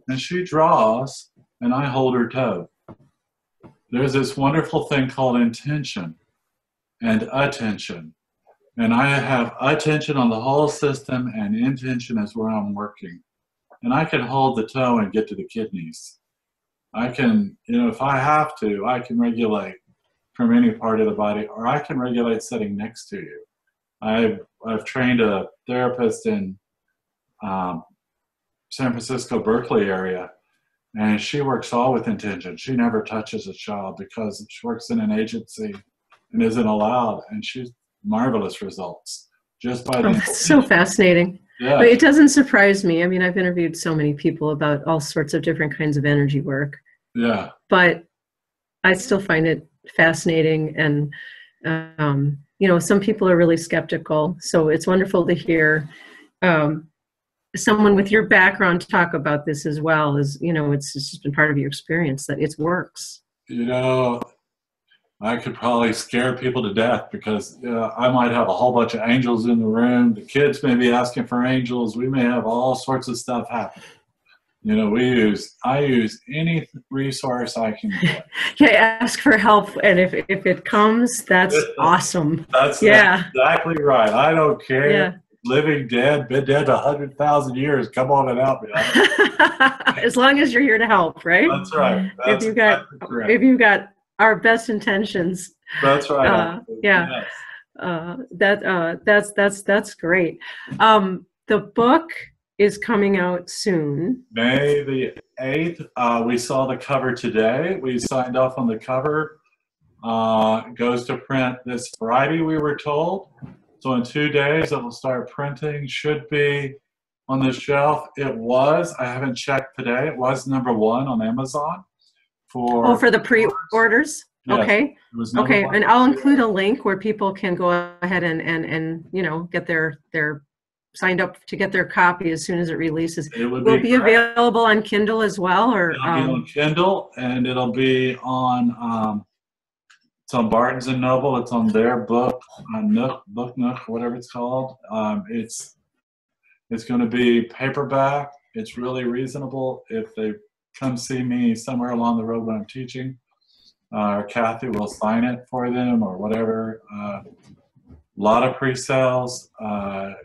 B: and she draws, and I hold her toe. There's this wonderful thing called intention and attention. And I have attention on the whole system, and intention is where I'm working. And I can hold the toe and get to the kidneys. I can, if I have to, I can regulate from any part of the body, or I can regulate sitting next to you. I've trained a therapist in San Francisco, Berkeley area, and she works all with intention. She never touches a child because she works in an agency and isn't allowed, and she's marvelous results just by the
A: that's so fascinating.
B: Yeah.
A: But it doesn't surprise me. I mean, I've interviewed so many people about all sorts of different kinds of energy work.
B: Yeah.
A: But I still find it fascinating, and some people are really skeptical. So it's wonderful to hear someone with your background talk about this as well. As it's just been part of your experience that it works.
B: I could probably scare people to death because I might have a whole bunch of angels in the room. The kids may be asking for angels. We may have all sorts of stuff happen. I use any resource I can get.
A: Yeah, ask for help, and if it comes, that's awesome.
B: That's exactly right. I don't care. Yeah. Living, dead, been dead 100,000 years. Come on and help me.
A: As long as you're here to help, right?
B: That's right. That's
A: if you've got our best intentions.
B: That's right.
A: Yeah. Yes. That's great. The book is coming out soon.
B: May the 8th. We saw the cover today. We signed off on the cover. Goes to print this Friday, we were told. So in 2 days, it will start printing. Should be on the shelf. It was. I haven't checked today. It was #1 on Amazon.
A: For the pre-orders?
B: Yes,
A: Okay.
B: it was
A: Okay,
B: #1.
A: and I'll include a link where people can go ahead and you know, get their signed up to get their copy as soon as it releases.
B: It would
A: Will it be
B: great.
A: available on Kindle as well, or
B: It'll be on Kindle, and it'll be on it's on Barnes and Noble. It's on their book Nook, whatever it's called. It's going to be paperback. It's really reasonable. If they come see me somewhere along the road when I'm teaching, or Kathy will sign it for them or whatever. A lot of pre-sales.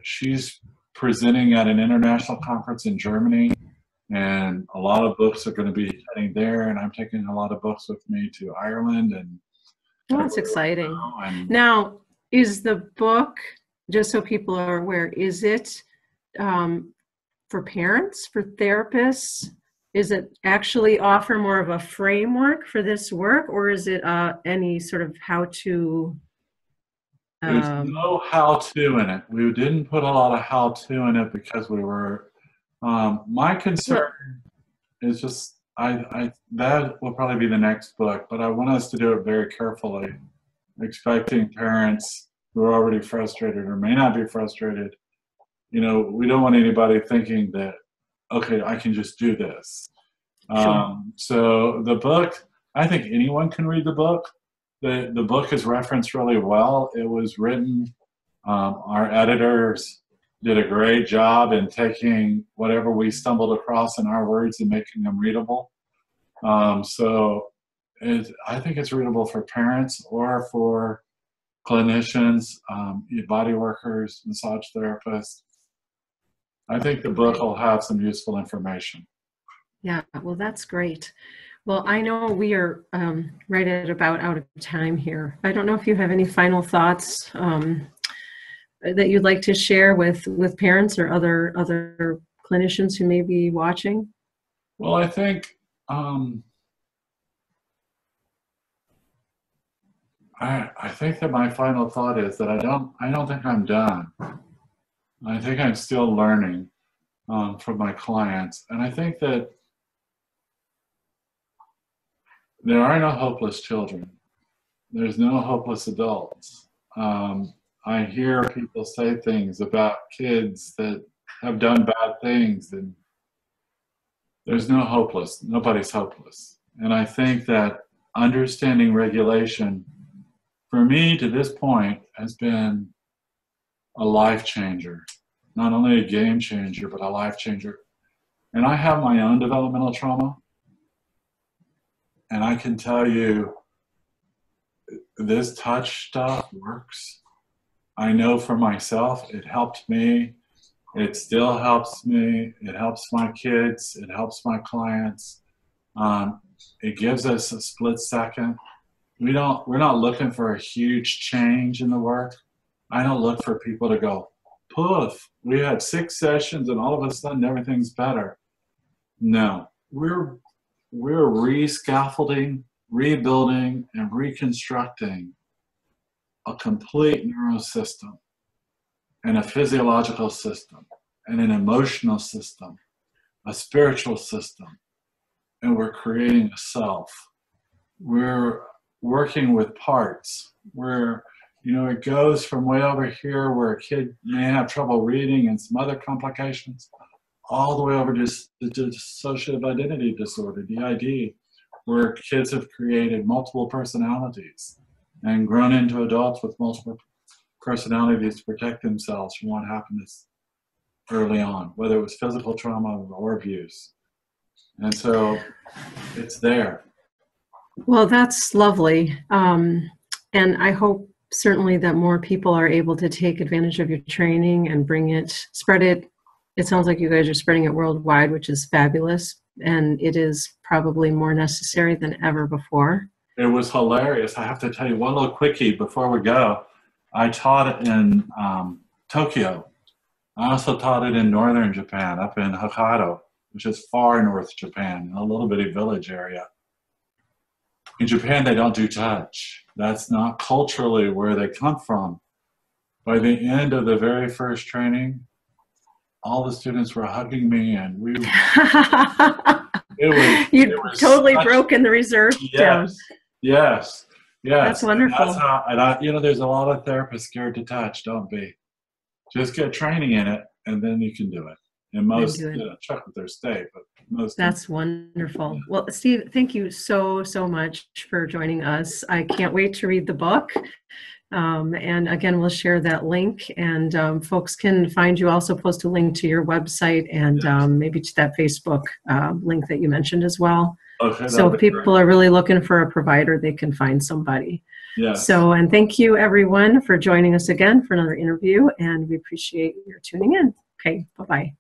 B: She's presenting at an international conference in Germany, and a lot of books are going to be heading there, and I'm taking a lot of books with me to Ireland. And
A: well, that's exciting. Now, is the book, just so people are aware, is it for parents, for therapists? Is it actually offer more of a framework for this work, or is it any sort of how-to?
B: There's no how-to in it. We didn't put a lot of how-to in it because we were. My concern is just that will probably be the next book, but I want us to do it very carefully, expecting parents who are already frustrated or may not be frustrated. You know, we don't want anybody thinking that, okay, I can just do this.
A: Sure.
B: So the book, I think anyone can read the book. The book is referenced really well. It was written, our editors did a great job in taking whatever we stumbled across in our words and making them readable. So I think it's readable for parents or for clinicians, body workers, massage therapists. I think the book will have some useful information.
A: Yeah, well, that's great. Well, I know we are right at about out of time here. I don't know if you have any final thoughts that you'd like to share with parents or other clinicians who may be watching.
B: Well, I think I think that my final thought is that I don't think I'm done. I think I'm still learning from my clients, and I think that there are no hopeless children. There's no hopeless adults. I hear people say things about kids that have done bad things, and there's no hopeless. Nobody's hopeless. And I think that understanding regulation, for me to this point, has been a life changer. Not only a game changer, but a life changer. And I have my own developmental trauma. And I can tell you, this touch stuff works. I know for myself, it helped me. It still helps me. It helps my kids. It helps my clients. It gives us a split second. We're not looking for a huge change in the work. I don't look for people to go, poof, we had 6 sessions and all of a sudden everything's better. No, we're re-scaffolding, rebuilding, and reconstructing a complete neurosystem and a physiological system and an emotional system, a spiritual system, and we're creating a self. We're working with parts where, it goes from way over here where a kid may have trouble reading and some other complications, all the way over to dissociative identity disorder, DID, where kids have created multiple personalities and grown into adults with multiple personalities to protect themselves from what happened early on, whether it was physical trauma or abuse. And so it's there.
A: Well, that's lovely. And I hope certainly that more people are able to take advantage of your training and spread it. It sounds like you guys are spreading it worldwide, which is fabulous. And it is probably more necessary than ever before.
B: It was hilarious. I have to tell you one little quickie before we go. I taught it in Tokyo. I also taught it in northern Japan, up in Hokkaido, which is far north Japan, in a little bitty village area. In Japan, they don't do touch. That's not culturally where they come from. By the end of the very first training, all the students were hugging me, and
A: you totally broken the reserve down.
B: Yes.
A: That's wonderful.
B: And that's how, and there's a lot of therapists scared to touch. Don't be. Just get training in it, and then you can do it. And most, check with their state, but most.
A: That's wonderful. Well, Steve, thank you so much for joining us. I can't wait to read the book. And again, we'll share that link, and folks can find you. Also post a link to your website and maybe to that Facebook link that you mentioned as well.
B: Okay,
A: so if people are really looking for a provider, they can find somebody.
B: Yes.
A: So, and thank you everyone for joining us again for another interview, and we appreciate your tuning in. Okay, bye-bye.